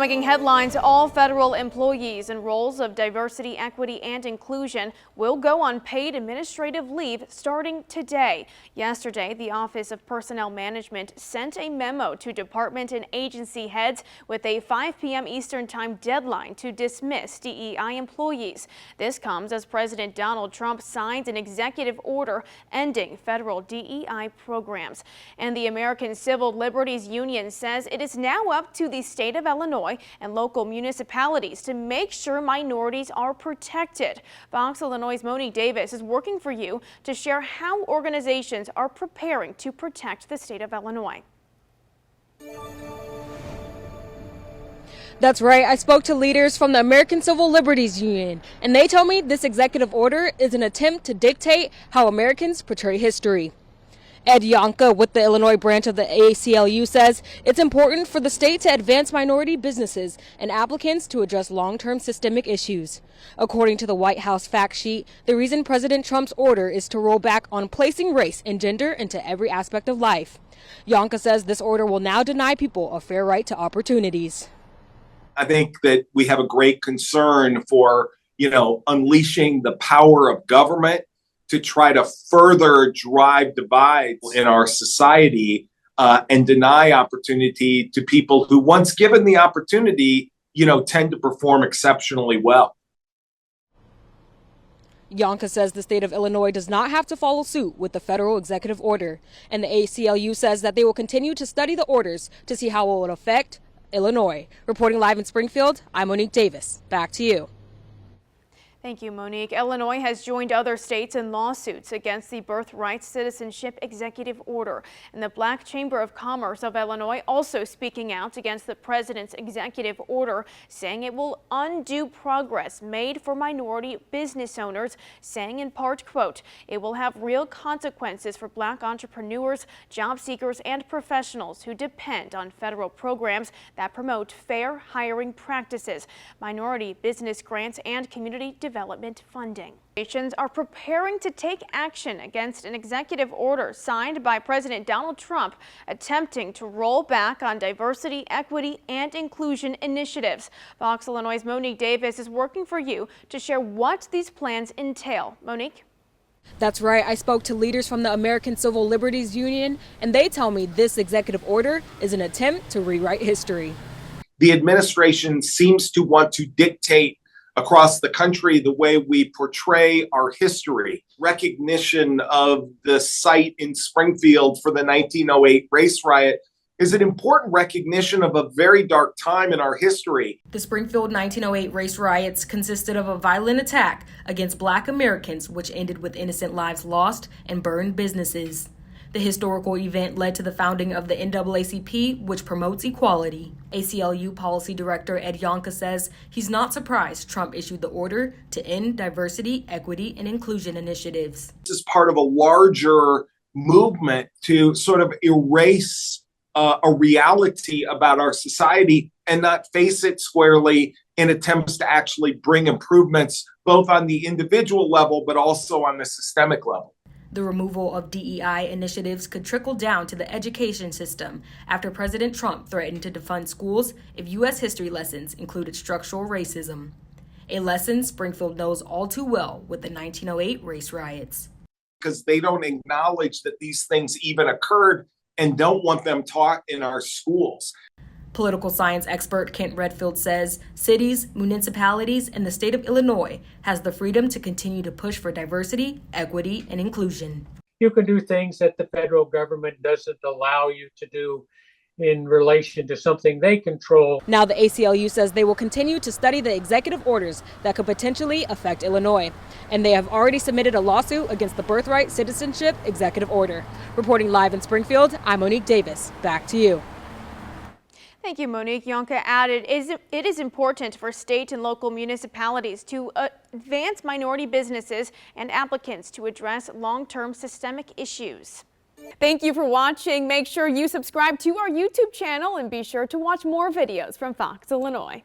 making headlines, all federal employees in roles of diversity, equity, and inclusion will go on paid administrative leave starting today. Yesterday, the Office of Personnel Management sent a memo to department and agency heads with a 5 p.m. Eastern Time deadline to dismiss DEI employees. This comes as President Donald Trump signed an executive order ending federal DEI programs. And the American Civil Liberties Union says it is now up to the state of Illinois and local municipalities to make sure minorities are protected. Fox Illinois' Monique Davis is working for you to share how organizations are preparing to protect the state of Illinois. That's right. I spoke to leaders from the American Civil Liberties Union, and they told me this executive order is an attempt to dictate how Americans portray history. Ed Yonka with the Illinois branch of the ACLU says it's important for the state to advance minority businesses and applicants to address long-term systemic issues. According to the White House fact sheet, the reason President Trump's order is to roll back on placing race and gender into every aspect of life. Yonka says this order will now deny people a fair right to opportunities. I think that we have a great concern for, unleashing the power of government to try to further drive divides in our society and deny opportunity to people who, once given the opportunity, tend to perform exceptionally well. Yonka says the state of Illinois does not have to follow suit with the federal executive order, and the ACLU says that they will continue to study the orders to see how it will affect Illinois. Reporting live in Springfield, I'm Monique Davis. Back to you. Thank you, Monique. Illinois has joined other states in lawsuits against the Birthright Citizenship Executive Order. And the Black Chamber of Commerce of Illinois also speaking out against the president's executive order, saying it will undo progress made for minority business owners, saying in part, quote, "It will have real consequences for Black entrepreneurs, job seekers, and professionals who depend on federal programs that promote fair hiring practices, minority business grants, and community development funding." Nations are preparing to take action against an executive order signed by President Donald Trump attempting to roll back on diversity, equity, and inclusion initiatives. Fox Illinois' Monique Davis is working for you to share what these plans entail. Monique? That's right. I spoke to leaders from the American Civil Liberties Union, and they tell me this executive order is an attempt to rewrite history. The administration seems to want to dictate across the country the way we portray our history. Recognition of the site in Springfield for the 1908 race riot is an important recognition of a very dark time in our history. The Springfield 1908 race riots consisted of a violent attack against Black Americans, which ended with innocent lives lost and burned businesses. The historical event led to the founding of the NAACP, which promotes equality. ACLU Policy Director Ed Yonka says he's not surprised Trump issued the order to end diversity, equity, and inclusion initiatives. This is part of a larger movement to sort of erase a reality about our society and not face it squarely in attempts to actually bring improvements both on the individual level but also on the systemic level. The removal of DEI initiatives could trickle down to the education system after President Trump threatened to defund schools if U.S. history lessons included structural racism, a lesson Springfield knows all too well with the 1908 race riots. Because they don't acknowledge that these things even occurred and don't want them taught in our schools. Political science expert Kent Redfield says cities, municipalities, and the state of Illinois has the freedom to continue to push for diversity, equity, and inclusion. You can do things that the federal government doesn't allow you to do in relation to something they control. Now the ACLU says they will continue to study the executive orders that could potentially affect Illinois. And they have already submitted a lawsuit against the Birthright Citizenship Executive Order. Reporting live in Springfield, I'm Monique Davis. Back to you. Thank you, Monique. Yonka added, it is important for state and local municipalities to advance minority businesses and applicants to address long-term systemic issues. Thank you for watching. Make sure you subscribe to our YouTube channel and be sure to watch more videos from Fox Illinois.